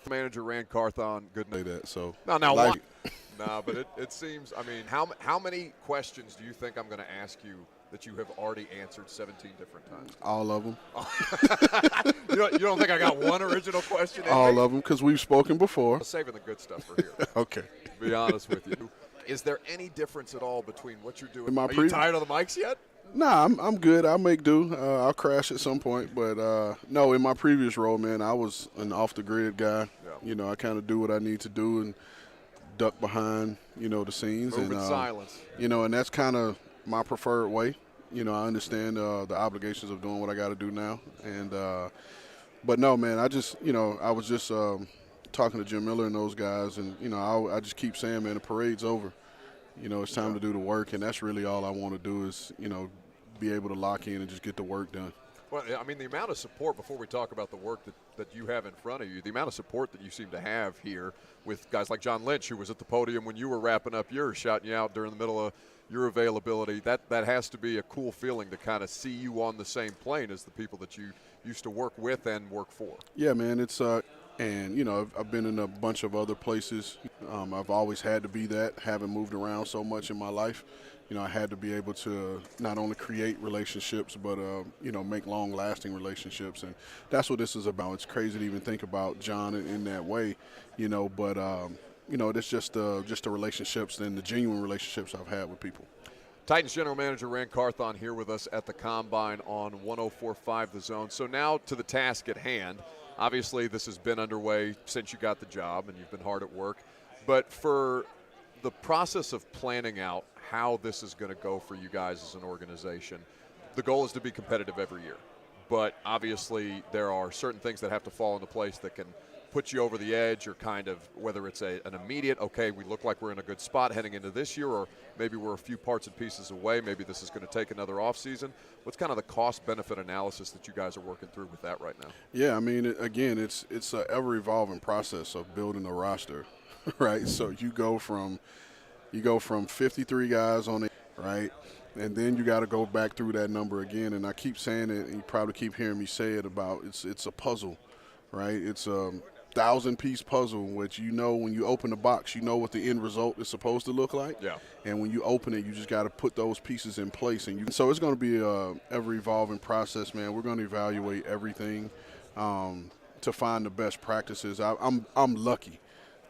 Manager Ran Carthon, good Say night. that. So Now, like, no, but it seems. I mean, how many questions do you think I'm going to ask you that you have already answered 17 different times? all of them. You don't think I got one original question? All of them, because we've spoken before. Saving the good stuff for here. Okay. To be honest with you, is there any difference at all between what you're doing? In my Are you tired of the mics yet? Nah, I'm good. I'll make do. I'll crash at some point. But, no, in my previous role, man, I was an off-the-grid guy. Yeah. You know, I kind of do what I need to do and duck behind, the scenes. Move and in silence. and that's kind of my preferred way. I understand the obligations of doing what I got to do now. And but, no, man, I just, I was just talking to Jim Miller and those guys. And, I just keep saying, man, the parade's over. It's time to do the work, and that's really all I want to do is, be able to lock in and just get the work done. Well, I mean, the amount of support, before we talk about the work that you have in front of you, the amount of support that you seem to have here with guys like John Lynch, who was at the podium when you were wrapping up yours, shouting you out during the middle of your availability, that has to be a cool feeling to kind of see you on the same plane as the people that you used to work with and work for. Yeah, man, it's and, I've been in a bunch of other places. I've always had to be that, having moved around so much in my life. I had to be able to not only create relationships, but, make long-lasting relationships. And that's what this is about. It's crazy to even think about John in that way, but, it's just the relationships and the genuine relationships I've had with people. Titans General Manager Ran Carthon here with us at the Combine on 104.5 The Zone. So now to the task at hand. Obviously, this has been underway since you got the job, and you've been hard at work. But for the process of planning out how this is going to go for you guys as an organization, the goal is to be competitive every year. But obviously, there are certain things that have to fall into place that can put you over the edge, or kind of whether it's an immediate, okay, we look like we're in a good spot heading into this year, or maybe we're a few parts and pieces away. Maybe this is going to take another offseason. What's kind of the cost-benefit analysis that you guys are working through with that right now? Yeah, I mean, again, it's an ever-evolving process of building a roster, right? So you go from 53 guys on it, right? And then you got to go back through that number again. And I keep saying it, and you probably keep hearing me say it about it's a puzzle, right? It's a 1,000-piece puzzle, which when you open the box, what the end result is supposed to look like. Yeah. And when you open it, you just got to put those pieces in place. So it's going to be a ever-evolving process, man. We're going to evaluate everything to find the best practices. I'm lucky.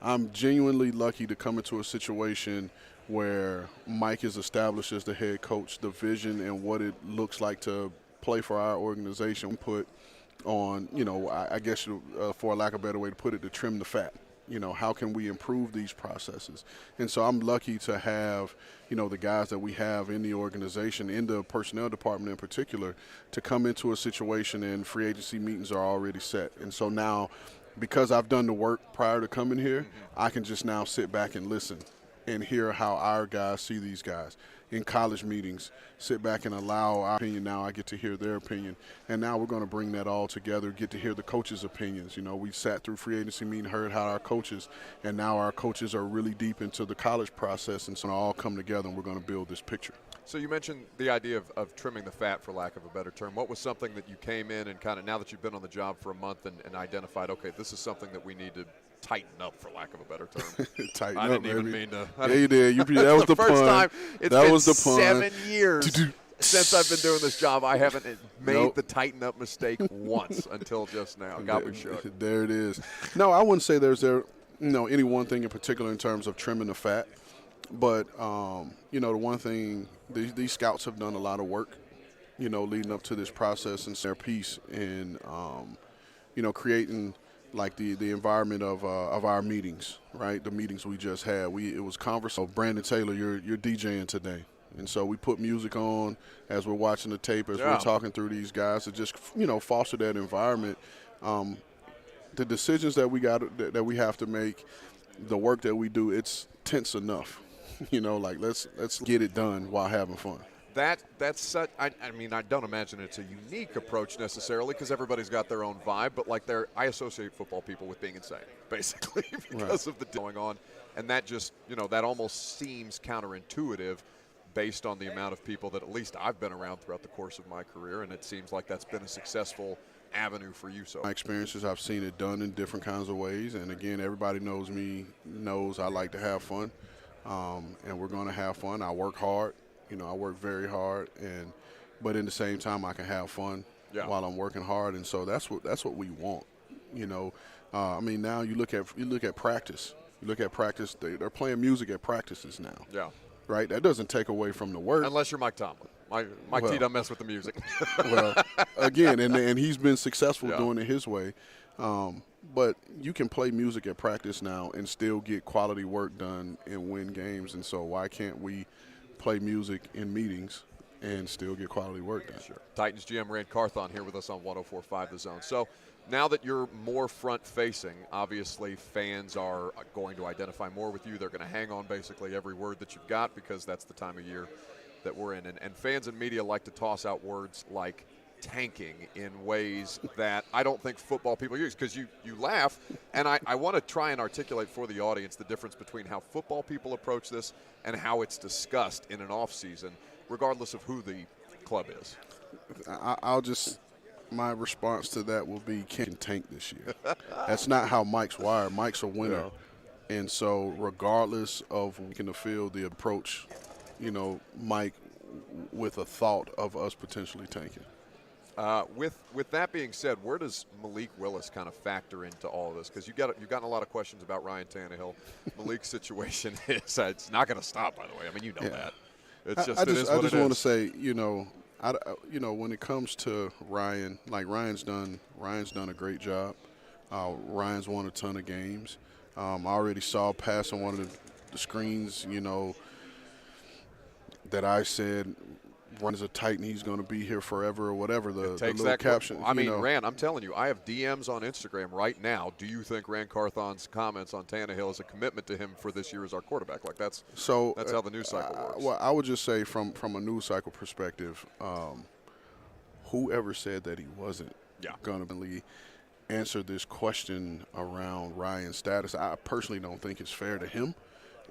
I'm genuinely lucky to come into a situation where Mike is established as the head coach, the vision and what it looks like to play for our organization, put on, I guess for a lack of a better way to put it, to trim the fat. How can we improve these processes? And so I'm lucky to have, the guys that we have in the organization, in the personnel department in particular, to come into a situation and free agency meetings are already set. And so now, because I've done the work prior to coming here, I can just now sit back and listen and hear how our guys see these guys. In college meetings, sit back and allow our opinion. Now I get to hear their opinion. And now we're going to bring that all together, get to hear the coaches' opinions. We sat through free agency meeting, heard how our coaches, and now our coaches are really deep into the college process, and so all come together and we're going to build this picture. So you mentioned the idea of trimming the fat, for lack of a better term. What was something that you came in and kind of, now that you've been on the job for a month, and identified, okay, this is something that we need to tighten up, for lack of a better term? Tighten I up, didn't even baby. mean to. Yeah, you did. That was the first pun. time. It's that been was the pun. 7 years since I've been doing this job. I haven't made Nope. the tighten up mistake once until just now. Got me shook. There it is. No, I wouldn't say there's any one thing in particular in terms of trimming the fat. But, the one thing, these scouts have done a lot of work, leading up to this process and their piece in, creating like the environment of our meetings, right? The meetings we just had. It was conversation. Brandon Taylor, you're DJing today. And so we put music on as we're watching the tape, as we're talking through these guys to just, foster that environment. The decisions that we have to make, the work that we do, it's tense enough. Let's get it done while having fun. That's such. I mean, I don't imagine it's a unique approach necessarily, because everybody's got their own vibe. But I associate football people with being insane, basically, because of the going on, and that just that almost seems counterintuitive, based on the amount of people that at least I've been around throughout the course of my career, and it seems like that's been a successful avenue for you. So my experiences, I've seen it done in different kinds of ways. And again, everybody knows me, knows I like to have fun, and we're going to have fun. I work hard. I work very hard, but in the same time, I can have fun while I'm working hard, and so that's what we want. I mean, now you look at practice. You look at practice. They're playing music at practices now. Yeah. Right. That doesn't take away from the work. Unless you're Mike Tomlin. Mike T doesn't mess with the music. Well, again, and he's been successful doing it his way. But you can play music at practice now and still get quality work done and win games. And so why can't we play music in meetings and still get quality work done? Sure. Titans GM Ran Carthon here with us on 104.5 The Zone. So now that you're more front-facing, obviously fans are going to identify more with you. They're going to hang on basically every word that you've got because that's the time of year that we're in. And fans and media like to toss out words like tanking in ways that I don't think football people use, because you laugh, and I want to try and articulate for the audience the difference between how football people approach this and how it's discussed in an off-season, regardless of who the club is. My response to that will be, can tank this year. That's not how Mike's wired. Mike's a winner. Yeah. And so regardless of in the field, the approach, Mike with a thought of us potentially tanking. With that being said, where does Malik Willis kind of factor into all of this? Because you've gotten a lot of questions about Ryan Tannehill. Malik's situation is it's not going to stop, by the way. I mean, you know that. It's just I just want to say, when it comes to Ryan, like Ryan's done a great job. Ryan's won a ton of games. I already saw pass on one of the screens, that I said Ryan's a Titan, he's going to be here forever or whatever, the little caption. I mean, Ran, I'm telling you, I have DMs on Instagram right now. Do you think Ran Carthon's comments on Tannehill is a commitment to him for this year as our quarterback? Like that's how the news cycle works. Well, I would just say from a news cycle perspective, whoever said that he wasn't going to answer this question around Ryan's status, I personally don't think it's fair to him.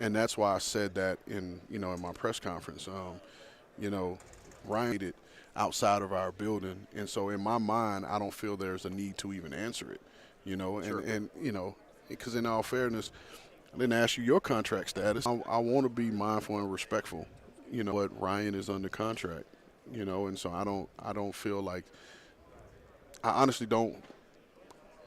And that's why I said that in my press conference. Ryan did outside of our building, and so in my mind, I don't feel there's a need to even answer it. And because in all fairness, I didn't ask you your contract status. I want to be mindful and respectful. What Ryan is under contract. And so I don't feel like I honestly don't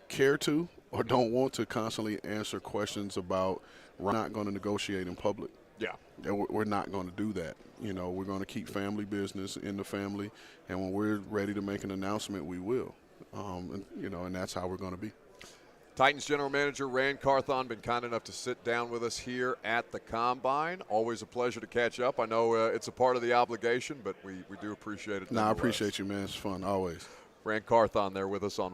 care to or don't want to constantly answer questions about we're not going to negotiate in public. Yeah. We're not going to do that. We're going to keep family business in the family, and when we're ready to make an announcement, we will. And that's how we're going to be. Titans General Manager Ran Carthon been kind enough to sit down with us here at the Combine. Always a pleasure to catch up. I know it's a part of the obligation, but we do appreciate it. I appreciate you, man. It's fun, always. Ran Carthon there with us on